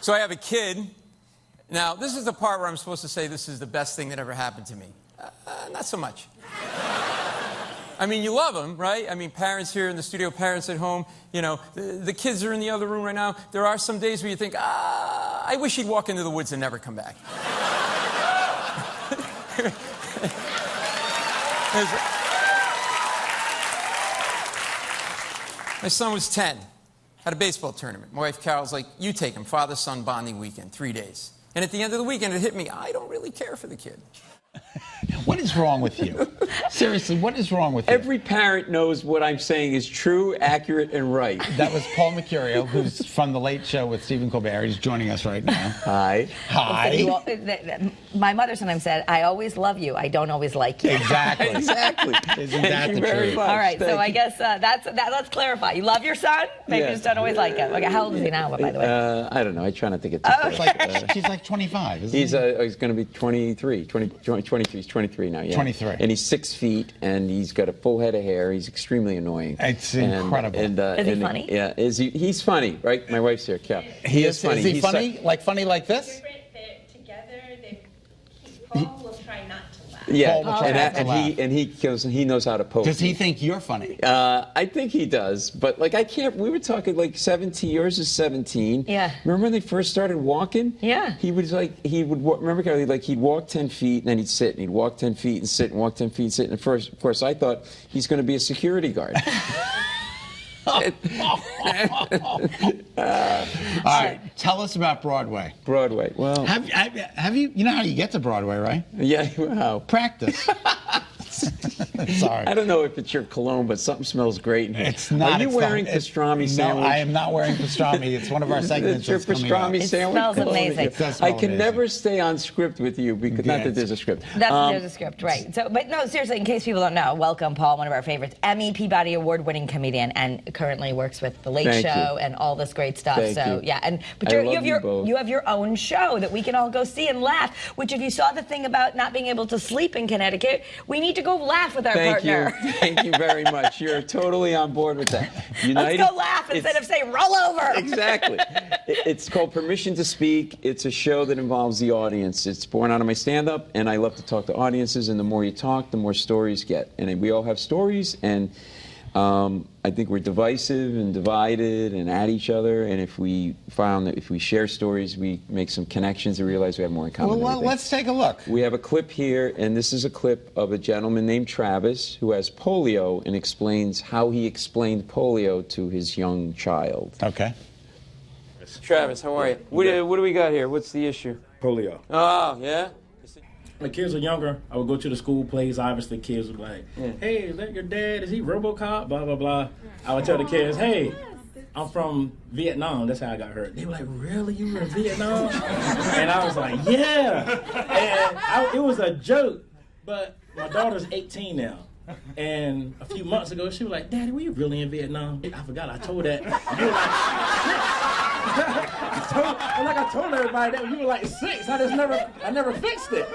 So I have a kid. Now, this is the part where I'm supposed to say this is the best thing that ever happened to me. Not so much. I mean, you love them, right? I mean, parents here in the studio, parents at home, you know, the kids are in the other room right now. There are some days where you think, I wish he'd walk into the woods and never come back. My son was 10, had a baseball tournament. My wife Carol's like, you take him, father-son bonding weekend, 3 days. And at the end of the weekend, it hit me, I don't really care for the kid. What is wrong with you? Seriously, what is wrong with you? Every parent knows what I'm saying is true, accurate, and right. That was Paul Mecurio, who's from The Late Show with Stephen Colbert. He's joining us right now. Hi. Hi. My mother sometimes said, I always love you, I don't always like you. Exactly. Exactly. Isn't that the truth? All right, so I guess let's clarify. You love your son, maybe you just don't always like him. Okay, how old is he now, by the way? I don't know. I try not to get too close. She's like 25, isn't he? He's going to be 23. 23. He's 23 now, yeah. 23. And he's 6 feet, and he's got a full head of hair. He's extremely annoying. It's incredible. Is he funny? Yeah. He's funny, right? My wife's here, Cal. He is funny. Is he funny? Funny like this? Paul will try not to laugh. Yeah, he knows how to poke. Does he think you're funny? I think he does, but like I can't. We were talking like 17. Yours is 17. Yeah. Remember when they first started walking? Yeah. He would remember Carly, like he'd walk 10 feet and then he'd sit and he'd walk 10 feet and sit and walk 10 feet and sit. And first, of course, I thought he's going to be a security guard. All right, tell us about Broadway. Broadway. Well, have you? You know how you get to Broadway, right? Yeah. Wow. Practice. Sorry. I don't know if it's your cologne, but something smells great in here. It's not. Are you wearing pastrami sandwich? No, I am not wearing pastrami. It's one of our segments. It's your pastrami sandwich. It smells amazing. I can never stay on script with you because not that there's a script. There's a script, right? So, but no, seriously, in case people don't know, welcome Paul, one of our favorites, Emmy, Peabody Award-winning comedian, and currently works with The Late Show and all this great stuff. Thank you. But you have your own show that we can all go see and laugh. Which, if you saw the thing about not being able to sleep in Connecticut, we need to go laugh with our partner. Thank you very much. You're totally on board with that. Let's go laugh instead of saying roll over. Exactly. It's called Permission to Speak. It's a show that involves the audience. It's born out of my stand-up, and I love to talk to audiences, and the more you talk, the more stories get. And we all have stories, and I think we're divisive and divided and at each other, and if we found that if we share stories, we make some connections and realize we have more in common. Well, let's take a look. We have a clip here, and this is a clip of a gentleman named Travis who has polio and explains how he explained polio to his young child. Okay. Travis, how are you? What do we got here? What's the issue? Polio. Oh, yeah? When kids were younger, I would go to the school plays. Obviously, kids would be like, hey, is that your dad? Is he RoboCop? Blah, blah, blah. I would tell the kids, hey, I'm from Vietnam. That's how I got hurt. They were like, really? You were in Vietnam? And I was like, yeah. And it was a joke. But my daughter's 18 now. And a few months ago, she was like, Daddy, were you really in Vietnam? I forgot I told that. You were like, I told everybody that when you were like 6. I never fixed it.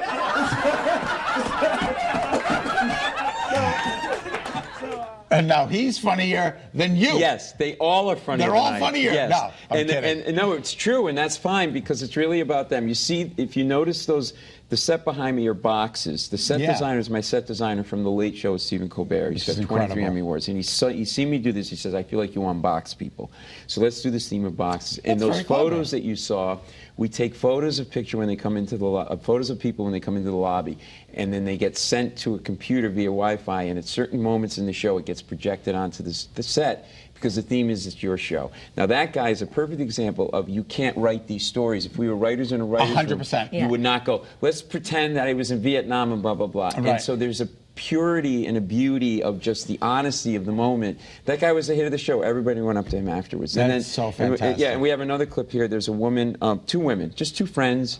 And now he's funnier than you. Yes, they all are funnier. They're all funnier. Yes. No, I'm kidding. And no, it's true, and that's fine because it's really about them. You see, if you notice the set behind me are boxes. The set designer is my set designer from The Late Show with Stephen Colbert. He's got 23 Emmy Awards, and you see me do this. He says, "I feel like you unbox people." So let's do this theme of boxes. And those photos that you saw, we take photos of when they come into photos of people when they come into the lobby, and then they get sent to a computer via Wi-Fi. And at certain moments in the show, it gets projected onto the set. Because the theme is it's your show. Now that guy is a perfect example of you can't write these stories. If we were writers in a writer's 100%. room, you would not go, let's pretend that I was in Vietnam and blah, blah, blah. Right. And so there's a purity and a beauty of just the honesty of the moment. That guy was the hit of the show. Everybody went up to him afterwards. That's so fantastic. And we have another clip here. There's a woman, 2 women, just 2 friends,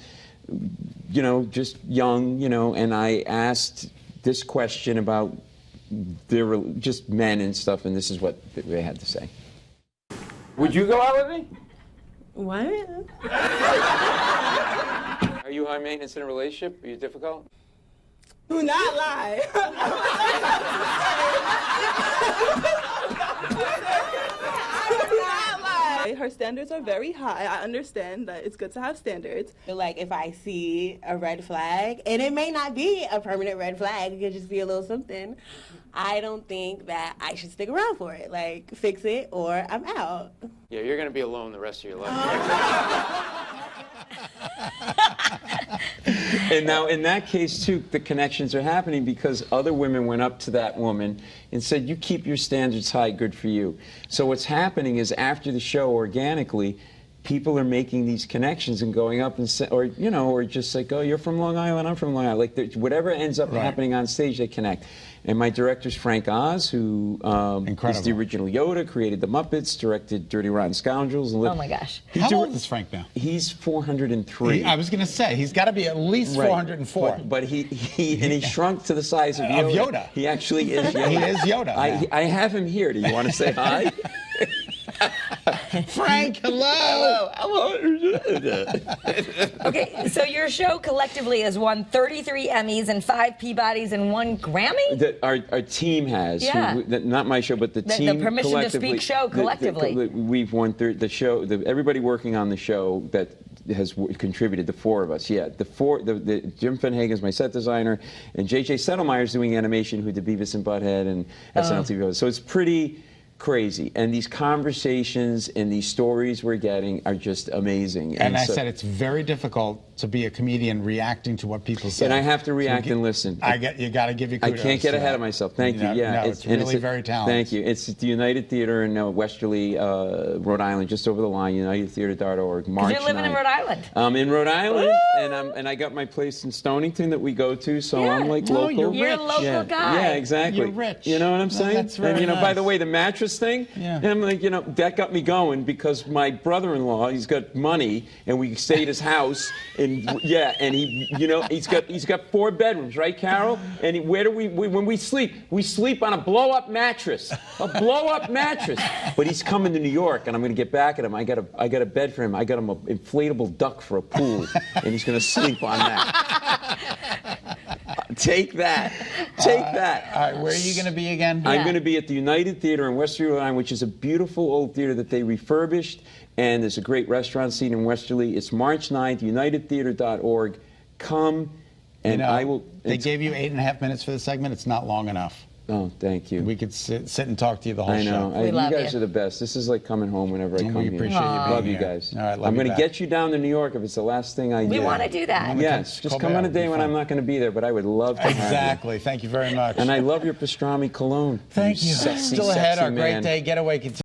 you know, just young, you know, and I asked this question about they were just men and stuff, and this is what they had to say. Would you go out with me? What? Are you high maintenance in a relationship? Are you difficult? Do not lie. high. Her standards are very high. I understand that it's good to have standards. Like if I see a red flag, and it may not be a permanent red flag, it could just be a little something, I don't think that I should stick around for it. Like, fix it or I'm out. Yeah, you're going to be alone the rest of your life. And now, in that case, too, the connections are happening because other women went up to that woman and said, you keep your standards high, good for you. So what's happening is after the show, organically, people are making these connections and going up and say, or, you know, or just like, oh, you're from Long Island, I'm from Long Island. Like, whatever ends up happening on stage, they connect. And my director's Frank Oz, who is the original Yoda, created The Muppets, directed Dirty Rotten Scoundrels. And Oh my gosh. How old is Frank now? He's 403. I was going to say, he's got to be at least 404. But he shrunk to the size of Yoda. He actually is Yoda. He is Yoda. I have him here. Do you want to say hi? Frank, hello. Okay, so your show collectively has won 33 Emmys and 5 Peabodys and 1 Grammy? Our team has. Yeah. Not my show, but the team The Permission to collectively. Speak show collectively. We've won the show. Everybody working on the show that has contributed, the 4 of us. Yeah, the Jim Fenhagen is my set designer, and J.J. Settlemeyer's doing animation, who did Beavis and Butthead and SNL TV. So it's pretty crazy, and these conversations and these stories we're getting are just amazing. And I said it's very difficult to be a comedian reacting to what people say. And I have to react and listen. You got to give you kudos. I can't get ahead of myself. Thank you. Yeah, no, it's really very talented. Thank you. It's at the United Theater in Westerly, Rhode Island, just over the line. UnitedTheater.org. March 9th. You're living in Rhode Island. I'm in Rhode Island, and I got my place in Stonington that we go to, so I'm like local. You're a local guy. Yeah, exactly. You're rich. You know what I'm saying? That's very and nice. by the way, the mattress thing. Yeah. And I'm like, that got me going because my brother-in-law, he's got money, and we stay at his house, and he, he's got 4 bedrooms, right, Carol? And when we sleep on a blow-up mattress, But he's coming to New York, and I'm going to get back at him. I got a bed for him. I got him an inflatable duck for a pool, and he's going to sleep on that. Take that. All right, where are you going to be again? I'm going to be at the United Theater in Westerly, Rhode Island, which is a beautiful old theater that they refurbished, and there's a great restaurant scene in Westerly. It's March 9th, UnitedTheater.org. Come, and I will... They gave you 8.5 minutes for the segment. It's not long enough. Oh, thank you. We could sit and talk to you the whole show. I know. You guys are the best. This is like coming home whenever I come we here. appreciate you being Love here. you guys. All right, I'm going to get you down to New York if it's the last thing I do. We want to do that. Yes, just come on a day when I'm not going to be there, but I would love to have you. Exactly. Thank you very much. And I love your pastrami cologne. Thank you. Sexy, Still ahead, sexy our great man. day getaway continues.